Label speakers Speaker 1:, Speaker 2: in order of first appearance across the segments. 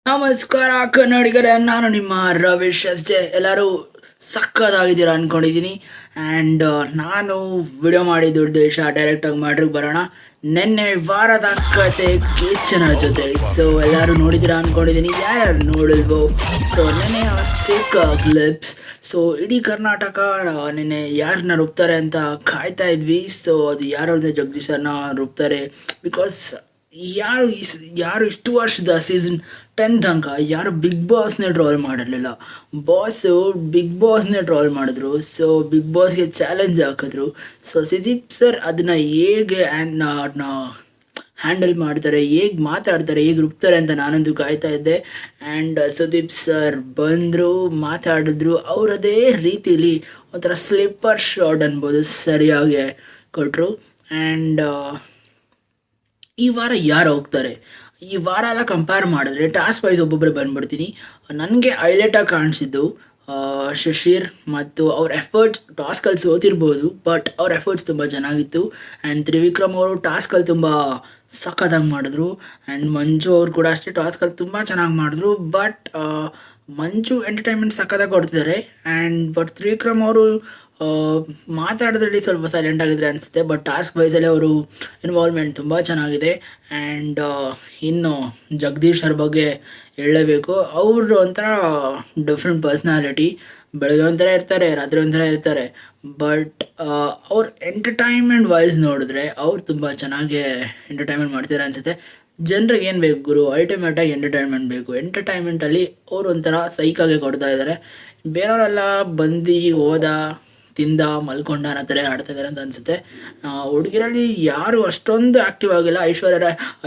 Speaker 1: ನಮಸ್ಕಾರ ಕನ್ನಡಿಗರೇ, ನಾನು ನಿಮ್ಮ ರವೀಶ್ ಅಷ್ಟೇ. ಎಲ್ಲರೂ ಸಕ್ಕತ್ತಾಗಿದ್ದೀರಾ ಅಂದ್ಕೊಂಡಿದ್ದೀನಿ. ಆ್ಯಂಡ್ ನಾನು ವಿಡಿಯೋ ಮಾಡಿದ್ದು ಉದ್ದೇಶ ಡೈರೆಕ್ಟಾಗಿ ಮಾಡ್ರಿಗೆ ಬರೋಣ. ನಿನ್ನೆ ವಾರದ ಕತೆ ಕಿಚ್ಚನ ಜೊತೆ. ಸೊ ಎಲ್ಲರೂ ನೋಡಿದ್ದೀರಾ ಅಂದ್ಕೊಂಡಿದ್ದೀನಿ. ಯಾರ್ಯಾರು ನೋಡಿಲ್ವೋ ಸೊ ನೆನ್ನೆ ಚಿಕ್ಕ ಕ್ಲಿಪ್ಸ್. ಸೊ ಇಡೀ ಕರ್ನಾಟಕ ನಿನ್ನೆ ಯಾರನ್ನ ರುಬ್ತಾರೆ ಅಂತ ಕಾಯ್ತಾ ಇದ್ವಿ. ಸೊ ಅದು ಯಾರು ಜಗದೀಶ್ ಸರ್ನ ರುಬ್ತಾರೆ. ಬಿಕಾಸ್ ಯಾರು ಇಷ್ಟು ವರ್ಷದ ಸೀಸನ್ 10 ತನಕ ಯಾರು ಬಿಗ್ ಬಾಸ್ನೇ ಟ್ರೋಲ್ ಮಾಡಿರಲಿಲ್ಲ. ಬಿಗ್ ಬಾಸ್ನೇ ಟ್ರೋಲ್ ಮಾಡಿದ್ರು. ಸೊ ಬಿಗ್ ಬಾಸ್ಗೆ ಚಾಲೆಂಜ್ ಹಾಕಿದ್ರು. ಸೊ ಸುದೀಪ್ ಸರ್ ಅದನ್ನು ಹೇಗೆ ಹ್ಯಾಂಡಲ್ ಮಾಡ್ತಾರೆ, ಹೇಗೆ ಮಾತಾಡ್ತಾರೆ, ಹೇಗೆ ರುಬ್ತಾರೆ ಅಂತ ನಾನಂತೂ ಕಾಯ್ತಾ ಇದ್ದೆ. ಆ್ಯಂಡ್ ಸುದೀಪ್ ಸರ್ ಬಂದರು, ಮಾತಾಡಿದ್ರು. ಅವರದೇ ರೀತಿಲಿ ಒಂಥರ ಸ್ಲಿಪ್ಪರ್ ಶಾಟ್ ಅನ್ಬೋದು ಸರಿಯಾಗಿ ಕೊಟ್ಟರು. ಆ್ಯಂಡ್ ಈ ವಾರ ಯಾರು ಹೋಗ್ತಾರೆ, ಈ ವಾರ ಎಲ್ಲ ಕಂಪೇರ್ ಮಾಡಿದ್ರೆ ಟಾಸ್ಕ್ ವೈಸ್ ಒಬ್ಬೊಬ್ಬರು ಬಂದ್ಬಿಡ್ತೀನಿ. ನನಗೆ ಹೈಲೈಟಾಗಿ ಕಾಣಿಸಿದ್ದು ಶಶೀರ್ ಮತ್ತು ಅವ್ರ ಎಫರ್ಟ್ಸ್. ಟಾಸ್ಕಲ್ಲಿ ಸೋತಿರ್ಬೋದು ಬಟ್ ಅವ್ರ ಎಫರ್ಟ್ಸ್ ತುಂಬ ಚೆನ್ನಾಗಿತ್ತು. ಆ್ಯಂಡ್ ತ್ರಿವಿಕ್ರಮ್ ಅವರು ಟಾಸ್ಕಲ್ಲಿ ತುಂಬ ಸಖತ್ತಾಗಿ ಮಾಡಿದ್ರು. ಆ್ಯಂಡ್ ಮಂಜು ಅವರು ಕೂಡ ಅಷ್ಟೇ ಟಾಸ್ಕಲ್ಲಿ ತುಂಬ ಚೆನ್ನಾಗಿ ಮಾಡಿದ್ರು. ಬಟ್ ಮಂಜು ಎಂಟರ್ಟೈನ್ಮೆಂಟ್ ಸಖತ್ತಾಗಿ ಕೊಡ್ತಿದ್ದಾರೆ. ಬಟ್ ತ್ರಿವಿಕ್ರಮ್ ಅವರು ಮಾತಾಡೋದ್ರಲ್ಲಿ ಸ್ವಲ್ಪ ಸೈಲೆಂಟ್ ಆಗಿದ್ರೆ ಅನಿಸುತ್ತೆ. ಬಟ್ ಟಾಸ್ಕ್ ವೈಸಲ್ಲಿ ಅವರು ಇನ್ವಾಲ್ವ್ಮೆಂಟ್ ತುಂಬ ಚೆನ್ನಾಗಿದೆ. ಆ್ಯಂಡ್ ಇನ್ನು ಜಗದೀಶ್ ಅವ್ರ ಬಗ್ಗೆ ಹೇಳಲೇಬೇಕು. ಅವರು ಒಂಥರ ಡಿಫ್ರೆಂಟ್ ಪರ್ಸ್ನಾಲಿಟಿ. ಬೆಳಗ್ಗೆ ಒಂಥರ ಇರ್ತಾರೆ, ರಾತ್ರಿ ಒಂಥರ ಇರ್ತಾರೆ. ಬಟ್ ಅವ್ರ ಎಂಟರ್ಟೈನ್ಮೆಂಟ್ ವೈಸ್ ನೋಡಿದ್ರೆ ಅವ್ರು ತುಂಬ ಚೆನ್ನಾಗಿ ಎಂಟರ್ಟೈನ್ಮೆಂಟ್ ಮಾಡ್ತಾರೆ ಅನಿಸುತ್ತೆ. ಜನರಿಗೆ ಏನು ಬೇಕು ಗುರು, ಅಲ್ಟಿಮೇಟಾಗಿ ಎಂಟರ್ಟೈನ್ಮೆಂಟ್ ಬೇಕು. ಎಂಟರ್ಟೈನ್ಮೆಂಟಲ್ಲಿ ಅವರು ಒಂಥರ ಸೈಕಾಗೆ ಕೊಡ್ತಾ ಇದ್ದಾರೆ. ಬೇರೆಯವರೆಲ್ಲ ಬಂದು ಹೋದ ತಿಂದ ಮಲ್ಕೊಂಡ ಅನ್ನೋ ಥರ ಆಡ್ತಾ ಇದ್ದಾರೆ ಅಂತ ಅನಿಸುತ್ತೆ. ಹುಡುಗಿರಲ್ಲಿ ಯಾರು ಅಷ್ಟೊಂದು ಆ್ಯಕ್ಟಿವ್ ಆಗಿಲ್ಲ.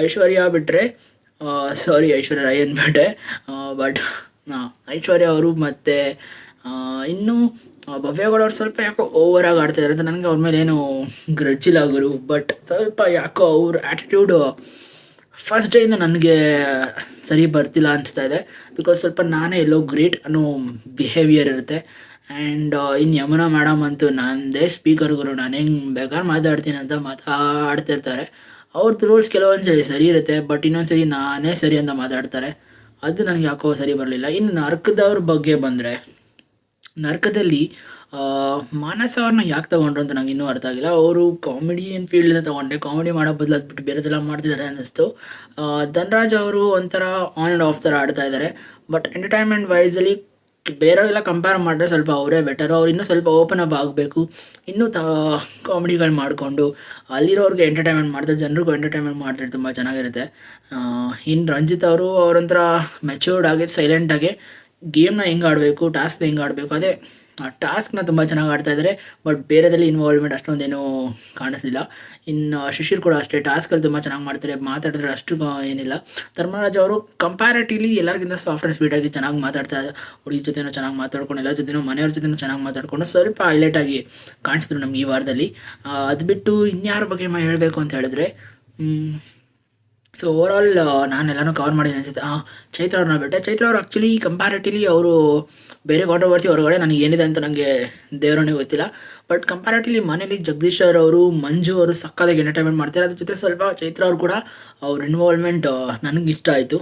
Speaker 1: ಐಶ್ವರ್ಯ ಬಿಟ್ಟರೆ ಐಶ್ವರ್ಯ ರೈ ಅಂದ್ಬಿಟ್ಟೆ. ಬಟ್ ಐಶ್ವರ್ಯ ಅವರು ಮತ್ತು ಇನ್ನೂ ಭವ್ಯಗಳವ್ರು ಸ್ವಲ್ಪ ಯಾಕೋ ಓವರಾಗಿ ಆಡ್ತಾಯಿದ್ದಾರೆ ಅಂತ ನನಗೆ ಅವ್ರ ಮೇಲೆ ಏನು ಗ್ರಜ್ಜಿಲ್ಲ ಗುರು. ಬಟ್ ಸ್ವಲ್ಪ ಯಾಕೋ ಅವ್ರ ಆ್ಯಟಿಟ್ಯೂಡು ಫಸ್ಟ್ ಡೇಯಿಂದ ನನಗೆ ಸರಿ ಬರ್ತಿಲ್ಲ ಅನಿಸ್ತಾ ಇದೆ. ಬಿಕಾಸ್ ಸ್ವಲ್ಪ ನಾನೇ ಎಲ್ಲೋ ಗ್ರೇಟ್ ಅನ್ನೋ ಬಿಹೇವಿಯರ್ ಇರುತ್ತೆ. ಆ್ಯಂಡ್ ಇನ್ನು ಯಮುನಾ ಮೇಡಮ್ ಅಂತೂ ನನ್ನದೇ ಸ್ಪೀಕರ್ ಗುರು, ನಾನು ಹೆಂಗೆ ಬೇಕಾದ್ರೆ ಮಾತಾಡ್ತೀನಿ ಅಂತ ಮಾತಾಡ್ತಿರ್ತಾರೆ. ಅವ್ರದ್ದು ರೂಲ್ಸ್ ಕೆಲವೊಂದು ಸರಿ ಇರುತ್ತೆ, ಬಟ್ ಇನ್ನೊಂದು ಸರಿ ನಾನೇ ಸರಿ ಅಂತ ಮಾತಾಡ್ತಾರೆ. ಅದು ನನಗೆ ಯಾಕೋ ಸರಿ ಬರಲಿಲ್ಲ. ಇನ್ನು ನರ್ಕದವ್ರ ಬಗ್ಗೆ ಬಂದರೆ, ನರ್ಕದಲ್ಲಿ ಮಾನಸ ಅವ್ರನ್ನ ಯಾಕೆ ತೊಗೊಂಡ್ರು ಅಂತ ನಂಗೆ ಇನ್ನೂ ಅರ್ಥ ಆಗಿಲ್ಲ. ಅವರು ಕಾಮಿಡಿಯನ್ ಫೀಲ್ಡಿಂದ ತೊಗೊಂಡ್ರೆ ಕಾಮಿಡಿ ಮಾಡೋ ಬದಲು ಅದ್ಬಿಟ್ಟು ಬೇರೆದೆಲ್ಲ ಮಾಡ್ತಿದ್ದಾರೆ ಅನ್ನಿಸ್ತು. ಧನ್ರಾಜ್ ಅವರು ಒಂಥರ ಆನ್ ಆ್ಯಂಡ್ ಆಫ್ ಥರ ಆಡ್ತಾ ಇದ್ದಾರೆ. ಬಟ್ ಎಂಟರ್ಟೈನ್ಮೆಂಟ್ ವೈಸಲ್ಲಿ ಬೇರೆಯವರೆಲ್ಲ ಕಂಪೇರ್ ಮಾಡಿದ್ರೆ ಸ್ವಲ್ಪ ಅವರೇ ಬೆಟರು. ಅವ್ರು ಇನ್ನೂ ಸ್ವಲ್ಪ ಓಪನ್ ಅಪ್ ಆಗಬೇಕು. ಇನ್ನೂ ಕಾಮಿಡಿಗಳು ಮಾಡಿಕೊಂಡು ಅಲ್ಲಿರೋರಿಗೆ ಎಂಟರ್ಟೈನ್ಮೆಂಟ್ ಮಾಡ್ತಾರೆ, ಜನರಿಗೂ ಎಂಟರ್ಟೈನ್ಮೆಂಟ್ ಮಾಡಿದ್ರೆ ತುಂಬ ಚೆನ್ನಾಗಿರುತ್ತೆ. ಇನ್ನು ರಂಜಿತ್ ಅವರು ಅವರೊಂಥರ ಮೆಚ್ಯೂರ್ಡ್ ಆಗಿ ಸೈಲೆಂಟಾಗಿ ಗೇಮ್ನ ಹೆಂಗೆ ಆಡಬೇಕು, ಟಾಸ್ಕ್ನ ಹೆಂಗೆ ಆಡಬೇಕು, ಅದೇ ಆ ಟಾಸ್ಕ್ನ ತುಂಬ ಚೆನ್ನಾಗಿ ಆಡ್ತಾ ಇದ್ದಾರೆ. ಬಟ್ ಬೇರೆದಲ್ಲಿ ಇನ್ವಾಲ್ವ್ಮೆಂಟ್ ಅಷ್ಟೊಂದೇನೂ ಕಾಣಿಸ್ಲಿಲ್ಲ. ಇನ್ನು ಶಶೀರ್ ಕೂಡ ಅಷ್ಟೇ ಟಾಸ್ಕಲ್ಲಿ ತುಂಬ ಚೆನ್ನಾಗಿ ಮಾಡ್ತಾರೆ, ಮಾತಾಡಿದ್ರೆ ಅಷ್ಟು ಏನಿಲ್ಲ. ಧರ್ಮರಾಜ್ ಅವರು ಕಂಪ್ಯಾರಿಟಿವ್ಲಿ ಎಲ್ಲರಿಗಿಂತ ಸಾಫ್ಟ್ ಆ್ಯಂಡ್ ಸ್ವೀಟಾಗಿ ಚೆನ್ನಾಗಿ ಮಾತಾಡ್ತಾರೆ. ಹುಡುಗಿ ಜೊತೆನೂ ಚೆನ್ನಾಗಿ ಮಾತಾಡ್ಕೊಂಡು, ಎಲ್ಲರ ಜೊತೆನೂ ಮನೆಯವ್ರ ಜೊತೆನೂ ಚೆನ್ನಾಗಿ ಮಾತಾಡ್ಕೊಂಡು ಸ್ವಲ್ಪ ಹೈಲೈಟಾಗಿ ಕಾಣಿಸಿದ್ರು ನಮ್ಗೆ ಈ ವಾರದಲ್ಲಿ. ಅದು ಬಿಟ್ಟು ಇನ್ಯಾರ ಬಗ್ಗೆ ಹೇಳಬೇಕು ಅಂತ ಹೇಳಿದ್ರೆ, ಸೊ ಓವರಾಲ್ ನಾನೆಲ್ಲನೂ ಕವರ್ ಮಾಡಿದ್ದೀನಿ ಅನಿಸುತ್ತೆ. ಚೈತ್ರ ಅವ್ರನ್ನ ಬಿಟ್ಟೆ. ಚೈತ್ರ ಅವರು ಆ್ಯಕ್ಚುಲಿ ಕಂಪ್ಯಾರಿಟಿವ್ಲಿ ಅವರು ಬೇರೆ ಕಾಂಟ್ರವರ್ಸಿ ಹೊರಗಡೆ ನನಗೆ ಏನಿದೆ ಅಂತ ನನಗೆ ದೇವರನ್ನೇ ಗೊತ್ತಿಲ್ಲ. ಬಟ್ ಕಂಪ್ಯಾರಿಟಿವ್ಲಿ ಮನೇಲಿ ಜಗದೀಶ್ ಅವರು, ಮಂಜು ಅವರು ಸಕ್ಕತ್ತಾಗಿ ಎಂಟರ್ಟೈನ್ಮೆಂಟ್ ಮಾಡ್ತಾರೆ. ಅದ್ರ ಜೊತೆ ಸ್ವಲ್ಪ ಚೈತ್ರ ಅವರು ಕೂಡ ಅವ್ರ ಇನ್ವಾಲ್ವ್ಮೆಂಟ್ ನನಗೆ ಇಷ್ಟ ಆಯಿತು.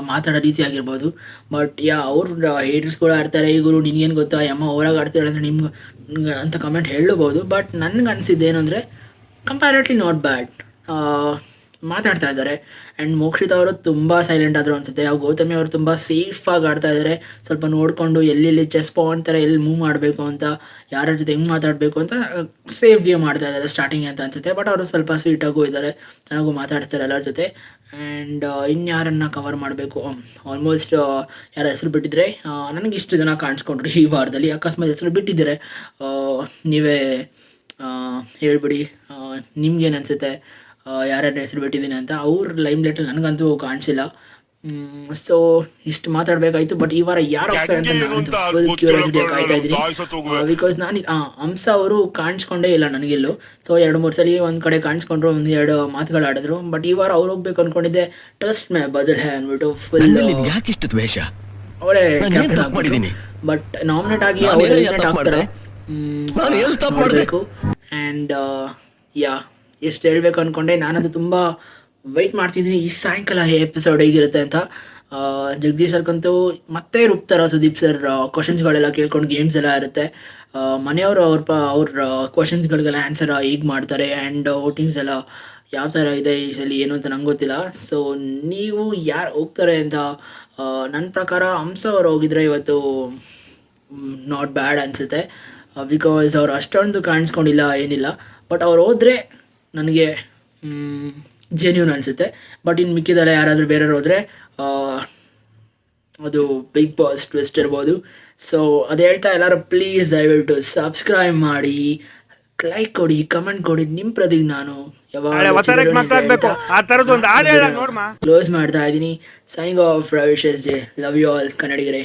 Speaker 1: ಮಾತಾಡೋ ರೀತಿ ಆಗಿರ್ಬೋದು. ಬಟ್ ಅವ್ರು ಹೇಟರ್ಸ್ ಕೂಡ ಆಡ್ತಾರೆ. ಈಗರು ನಿನಗೇನು ಗೊತ್ತಾ ಯಮ್ಮ ಹೊರಗೆ ಆಡ್ತಾಳೆ ಅಂದರೆ ನಿಮ್ಗೆ ಅಂತ ಕಮೆಂಟ್ ಹೇಳಬಹುದು. ಬಟ್ ನನಗೆ ಅನಿಸಿದ್ದು ಏನು ಅಂದರೆ ಕಂಪ್ಯಾರಿಟ್ಲಿ ನಾಟ್ ಬ್ಯಾಡ್ ಮಾತಾಡ್ತಾ ಇದ್ದಾರೆ. ಆ್ಯಂಡ್ ಮೋಕ್ಷಿತ ಅವರು ತುಂಬ ಸೈಲೆಂಟ್ ಆದರು ಅನಿಸುತ್ತೆ. ಗೌತಮಿ ಅವರು ತುಂಬ ಸೇಫಾಗಿ ಆಡ್ತಾ ಇದ್ದಾರೆ. ಸ್ವಲ್ಪ ನೋಡಿಕೊಂಡು ಎಲ್ಲೆಲ್ಲಿ ಚೆಸ್ ಪಾಯಿಂಟ್ ಥರ ಎಲ್ಲಿ ಮೂವ್ ಮಾಡಬೇಕು ಅಂತ, ಯಾರ ಜೊತೆ ಹೆಂಗೆ ಮಾತಾಡಬೇಕು ಅಂತ ಸೇಫ್ ಗೇಮ್ ಮಾಡ್ತಾ ಇದ್ದಾರೆ ಸ್ಟಾರ್ಟಿಂಗ್ ಅಂತ ಅನಿಸುತ್ತೆ. ಬಟ್ ಅವರು ಸ್ವಲ್ಪ ಸ್ವೀಟಾಗೂ ಇದ್ದಾರೆ, ಚೆನ್ನಾಗೂ ಮಾತಾಡ್ತಾರೆ ಎಲ್ಲರ ಜೊತೆ. ಆ್ಯಂಡ್ ಇನ್ಯಾರನ್ನು ಕವರ್ ಮಾಡಬೇಕು, ಆಲ್ಮೋಸ್ಟ್ ಯಾರ ಹೆಸರು ಬಿಟ್ಟಿದ್ರೆ ನನಗೆ ಇಷ್ಟು ಜನ ಕಾಣಿಸ್ಕೊಂಡ್ರು ಈ ವಾರದಲ್ಲಿ. ಅಕಸ್ಮಾತ್ ಹೆಸರು ಬಿಟ್ಟಿದ್ದಾರೆ ನೀವೇ ಹೇಳ್ಬಿಡಿ, ನಿಮ್ಗೇನು ಅನಿಸುತ್ತೆ ಯಾರ್ಯಾರ ಹೆಸರು ಬಿಟ್ಟಿದ್ದೀನಿ ಅಂತ. ಅವ್ರ ಲೈಮ್ ಲೈಟಲ್ಲಿ ನನಗಂತೂ ಕಾಣಿಸಿಲ್ಲ. ಸೊ ಇಷ್ಟು ಮಾತಾಡಬೇಕಾಯ್ತು. ಬಟ್ ಈ ವಾರ ಯಾರು ಹೋಗ್ತಾರೆ ಅಂತ ನಾನು ಫುಲ್ ಕ್ಯೂರಿಯಾಸಿಟಿ ಕಾಯ್ತಾ ಇದ್ದೀನಿ. ಬಿಕಾಸ್ ನಾನು ಹಂಸ ಅವರು ಕಾಣಿಸ್ಕೊಂಡೇ ಇಲ್ಲ ನನಗೆಲ್ಲೂ. ಸೊ 2-3 ಸಲ ಒಂದು ಕಡೆ ಕಾಣಿಸ್ಕೊಂಡ್ರು, 1-2 ಮಾತುಗಳು ಆಡಿದ್ರು. ಬಟ್ ಈ ವಾರ ಅವ್ರು ಹೋಗ್ಬೇಕು ಅಂದ್ಕೊಂಡಿದ್ದೆ. ಟ್ರಸ್ಟ್ ಮೇ ಬದಲ್ ಅಂದ್ಬಿಟ್ಟು ಫುಲ್ ಅವರೇ ಬಟ್ ನಾಮಿನೇಟ್ ಆಗಿ ಅವರೇ ಎಲಿಮಿನೇಟ್ ಆಗ್ತಾರೆ ನೋಡಬೇಕು. ಆ್ಯಂಡ್ ಎಷ್ಟು ಹೇಳಬೇಕು ಅಂದ್ಕೊಂಡೆ. ನಾನದು ತುಂಬ ವೆಯ್ಟ್ ಮಾಡ್ತಿದ್ದೀನಿ ಈ ಸಾಯಂಕಾಲ ಎಪಿಸೋಡ್ ಹೇಗಿರುತ್ತೆ ಅಂತ. ಜಗದೀಶ್ ಸರ್ಕಂತೂ ಮತ್ತೆ ರುಬ್ತಾರ ಸುದೀಪ್ ಸರ್ ಕ್ವಶನ್ಸ್ಗಳೆಲ್ಲ ಕೇಳ್ಕೊಂಡು ಗೇಮ್ಸ್ ಎಲ್ಲ ಇರುತ್ತೆ. ಮನೆಯವರು ಅವ್ರ ಕ್ವಶನ್ಸ್ಗಳಿಗೆಲ್ಲ ಆನ್ಸರ್ ಈಗ ಮಾಡ್ತಾರೆ. ಆ್ಯಂಡ್ ವೋಟಿಂಗ್ಸ್ ಎಲ್ಲ ಯಾವ ಥರ ಇದೆ ಈ ಸಲ ಏನು ಅಂತ ನಂಗೆ ಗೊತ್ತಿಲ್ಲ. ಸೊ ನೀವು ಯಾರು ಹೋಗ್ತಾರೆ ಅಂತ ನನ್ನ ಪ್ರಕಾರ ಹಂಸ ಅವ್ರು ಹೋಗಿದ್ರೆ ಇವತ್ತು ನಾಟ್ ಬ್ಯಾಡ್ ಅನಿಸುತ್ತೆ. ಬಿಕಾಸ್ ಅವ್ರು ಅಷ್ಟೊಂದು ಕಾಣಿಸ್ಕೊಂಡಿಲ್ಲ ಏನಿಲ್ಲ. ಬಟ್ ಅವ್ರು ಹೋದರೆ ನನಗೆ ಜೆನ್ಯೂನ್ ಅನಿಸುತ್ತೆ. ಬಟ್ ಇನ್ನು ಮಿಕ್ಕಿದೆಲ್ಲ ಯಾರಾದರೂ ಬೇರೆಯವ್ರು ಹೋದರೆ ಅದು ಬಿಗ್ ಬಾಸ್ ಟ್ವಿಸ್ಟ್ ಇರ್ಬೋದು. ಸೊ ಅದು ಹೇಳ್ತಾ ಎಲ್ಲರೂ ಪ್ಲೀಸ್ ದಯವಿಟ್ಟು ಸಬ್ಸ್ಕ್ರೈಬ್ ಮಾಡಿ, ಲೈಕ್ ಕೊಡಿ, ಕಮೆಂಟ್ ಕೊಡಿ. ನಿಮ್ಮ ಪ್ರತಿಗೆ ನಾನು ಕ್ಲೋಸ್ ಮಾಡ್ತಾ ಇದ್ದೀನಿ. Signing off Ravish S J. Love you all ಕನ್ನಡಿಗರೇ.